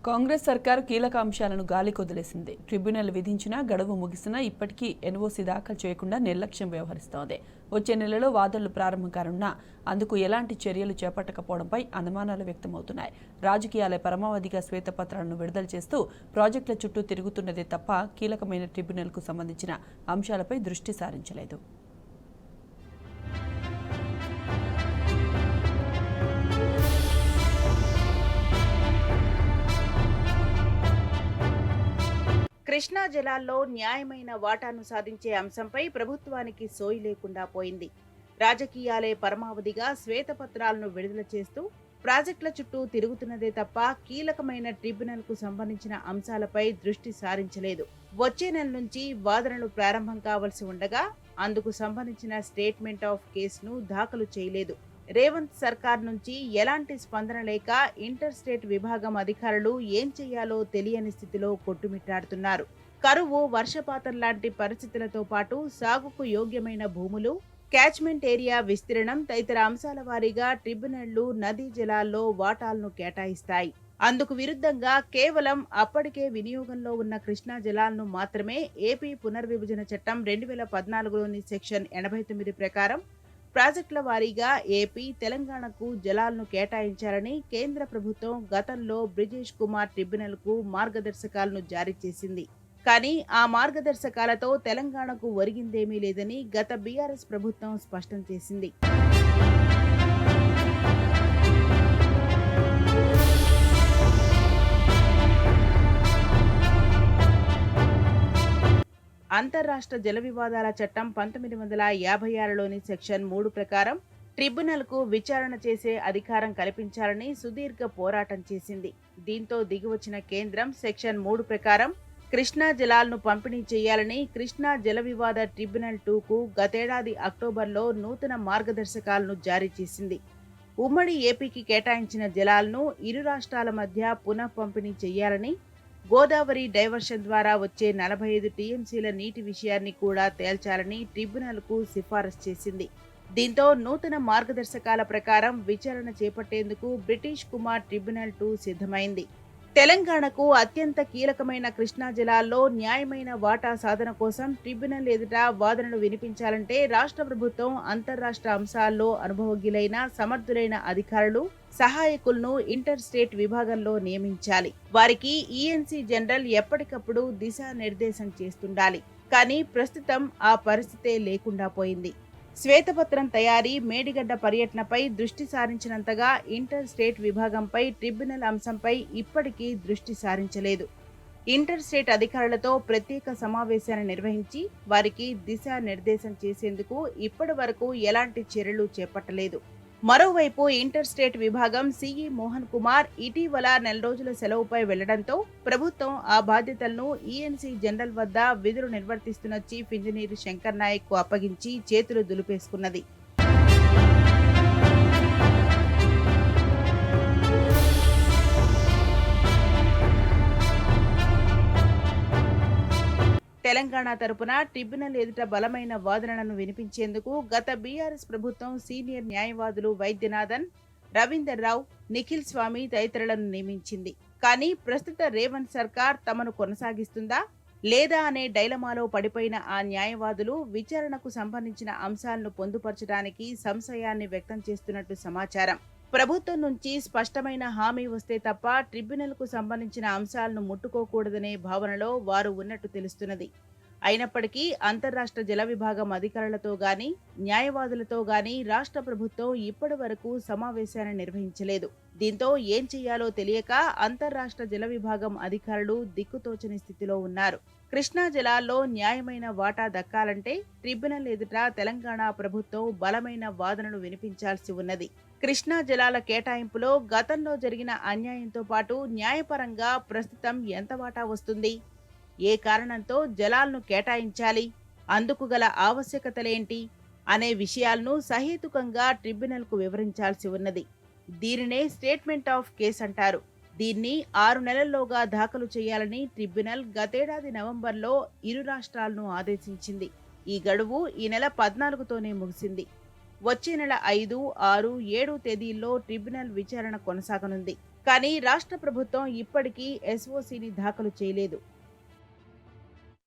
కాంగ్రెస్ సర్కారు కీలక అంశాలను గాలికొదిలేసింది. ట్రిబ్యునల్ విధించినా గడువు ముగిసినా ఇప్పటికీ ఎన్ఓసీ దాఖలు చేయకుండా నిర్లక్ష్యం వ్యవహరిస్తోంది. వచ్చే నెలలో వాదనలు ప్రారంభం కానున్నా అందుకు ఎలాంటి చర్యలు చేపట్టకపోవడంపై అనుమానాలు వ్యక్తమవుతున్నాయి. రాజకీయాలే పరమావధిగా శ్వేతపత్రాలను విడుదల చేస్తూ ప్రాజెక్టుల చుట్టూ తిరుగుతున్నదే తప్ప కీలకమైన ట్రిబ్యునల్కు సంబంధించిన అంశాలపై దృష్టి సారించలేదు. కృష్ణా జలాల్లో న్యాయమైన వాటాను సాధించే అంశంపై ప్రభుత్వానికి సోయి లేకుండా పోయింది. రాజకీయాలే పరమావధిగా శ్వేతపత్రాలను విడుదల చేస్తూ ప్రాజెక్టుల చుట్టూ తిరుగుతున్నదే తప్ప కీలకమైన ట్రిబ్యునల్కు సంబంధించిన అంశాలపై దృష్టి సారించలేదు. వచ్చే నెల నుంచి వాదనలు ప్రారంభం కావలసి ఉండగా అందుకు సంబంధించిన స్టేట్మెంట్ ఆఫ్ కేసును దాఖలు చేయలేదు. రేవంత్ సర్కార్ నుంచి ఎలాంటి స్పందన లేక ఇంటర్ స్టేట్ విభాగం అధికారులు ఏం చేయాలో తెలియని స్థితిలో కొట్టుమిట్టాడుతున్నారు. కరువు, వర్షపాతం లాంటి పరిస్థితులతో పాటు సాగుకు యోగ్యమైన భూములు, క్యాచ్మెంట్ ఏరియా విస్తీర్ణం తదితర అంశాల వారీగా ట్రిబ్యునళ్లు నదీ జలాల్లో వాటాలను కేటాయిస్తాయి. అందుకు విరుద్ధంగా కేవలం అప్పటికే వినియోగంలో ఉన్న కృష్ణా జలాలను మాత్రమే ఏపీ పునర్విభజన చట్టం 2014లోని సెక్షన్ 89 ప్రకారం ప్రాజెక్టుల వారీగా ఏపీ, తెలంగాణకు జలాలను కేటాయించాలని కేంద్ర ప్రభుత్వం గతంలో బ్రిజేష్ కుమార్ ట్రిబ్యునల్కు మార్గదర్శకాలను జారీ చేసింది. కానీ ఆ మార్గదర్శకాలతో తెలంగాణకు ఒరిగిందేమీ లేదని గత బీఆర్ఎస్ ప్రభుత్వం స్పష్టం చేసింది. అంతర్రాష్ట్ర జల వివాదాల చట్టం 1956లోని సెక్షన్ 3 ప్రకారం ట్రిబ్యునల్కు విచారణ చేసే అధికారం కల్పించాలని సుదీర్ఘ పోరాటం చేసింది. దీంతో దిగివచ్చిన కేంద్రం సెక్షన్ 3 ప్రకారం కృష్ణా జలాలను పంపిణీ చేయాలని కృష్ణా జల వివాద ట్రిబ్యునల్ 2కు గతేడాది అక్టోబర్లో నూతన మార్గదర్శకాలను జారీ చేసింది. ఉమ్మడి ఏపీకి కేటాయించిన జలాలను ఇరు రాష్ట్రాల మధ్య పునః పంపిణీ చేయాలని, గోదావరి డైవర్షన్ ద్వారా వచ్చే 45 టీఎంసీల నీటి విషయాన్ని కూడా తేల్చాలని ట్రిబ్యునల్కు సిఫారసు చేసింది. దీంతో నూతన మార్గదర్శకాల ప్రకారం విచారణ చేపట్టేందుకు బ్రిటిష్ కుమార్ ట్రిబ్యునల్ 2 సిద్ధమైంది. తెలంగాణకు అత్యంత కీలకమైన కృష్ణా జలాల్లో న్యాయమైన వాటా సాధన కోసం ట్రిబ్యునల్ ఎదుట వాదనలు వినిపించాలంటే రాష్ట్ర ప్రభుత్వం అంతర్రాష్ట్ర అంశాల్లో అనుభవజ్ఞులైన సమర్థులైన అధికారులు, సహాయకులను ఇంటర్ స్టేట్ విభాగంలో నియమించాలి. వారికి ఈఎన్సీ జనరల్ ఎప్పటికప్పుడు దిశానిర్దేశం చేస్తుండాలి. కానీ ప్రస్తుతం ఆ పరిస్థితే లేకుండా పోయింది. శ్వేతపత్రం తయారీ, మేడిగడ్డ పర్యటనపై దృష్టి సారించినంతగా ఇంటర్ స్టేట్ విభాగంపై, ట్రిబ్యునల్ అంశంపై ఇప్పటికీ దృష్టి సారించలేదు. ఇంటర్ స్టేట్ అధికారులతో ప్రత్యేక సమావేశాన్ని నిర్వహించి వారికి దిశానిర్దేశం చేసేందుకు ఇప్పటి వరకు ఎలాంటి చర్యలు చేపట్టలేదు. మరోవైపు ఇంటర్ స్టేట్ విభాగం సిఈ మోహన్ కుమార్ ఇటీవల 4 రోజుల సెలవుపై వెళ్లడంతో ప్రభుత్వం ఆ బాధ్యతలను ఈఎన్సీ జనరల్ వద్ద విధులు నిర్వర్తిస్తున్న చీఫ్ ఇంజనీర్ శంకర్ నాయక్ కు అప్పగించి చేతులు దులిపేసుకున్నది. తెలంగాణ తరపున ట్రిబ్యునల్ ఎదుట బలమైన వాదనలను వినిపించేందుకు గత బీఆర్ఎస్ ప్రభుత్వం సీనియర్ న్యాయవాదులు వైద్యనాథన్, రవీందర్ రావు, నిఖిల్ స్వామి తదితరులను నియమించింది. కానీ ప్రస్తుత రేవంత్ సర్కార్ తమను కొనసాగిస్తుందా లేదా అనే డైలమాలో పడిపోయిన ఆ న్యాయవాదులు విచారణకు సంబంధించిన అంశాలను పొందుపరచడానికి సంశయాన్ని వ్యక్తం చేస్తున్నట్టు సమాచారం. ప్రభుత్వం నుంచి స్పష్టమైన హామీ వస్తే తప్ప ట్రిబ్యునల్కు సంబంధించిన అంశాలను ముట్టుకోకూడదనే భావనలో వారు ఉన్నట్టు తెలుస్తున్నది. అయినప్పటికీ అంతర్రాష్ట్ర జల విభాగం అధికారులతో గాని, న్యాయవాదులతో గాని రాష్ట్ర ప్రభుత్వం ఇప్పటి వరకు సమావేశాన్ని నిర్వహించలేదు. దీంతో ఏం చేయాలో తెలియక అంతర్రాష్ట్ర జల విభాగం అధికారులు దిక్కుతోచని స్థితిలో ఉన్నారు. కృష్ణా జలాల్లో న్యాయమైన వాటా దక్కాలంటే ట్రిబ్యునల్ ఎదుట తెలంగాణ ప్రభుత్వం బలమైన వాదనలు వినిపించాల్సి ఉన్నది. కృష్ణా జలాల కేటాయింపులో గతంలో జరిగిన అన్యాయంతో పాటు న్యాయపరంగా ప్రస్తుతం ఎంత వాటా వస్తుంది, ఏ కారణంతో జలాలను కేటాయించాలి, అందుకు గల ఆవశ్యకతలేంటి అనే విషయాలను సహేతుకంగా ట్రిబ్యునల్కు వివరించాల్సి ఉన్నది. దీనినే స్టేట్మెంట్ ఆఫ్ కేస్ అంటారు. దీన్ని 6 నెలల్లోగా దాఖలు చేయాలని ట్రిబ్యునల్ గతేడాది నవంబర్లో ఇరు రాష్ట్రాలను ఆదేశించింది. ఈ గడువు ఈ నెల 14తోనే ముగిసింది. వచ్చే నెల 5, 6, 7 తేదీల్లో ట్రిబ్యునల్ విచారణ కొనసాగనుంది. కానీ రాష్ట్ర ప్రభుత్వం ఇప్పటికీ ఎస్ఓసిని దాఖలు చేయలేదు.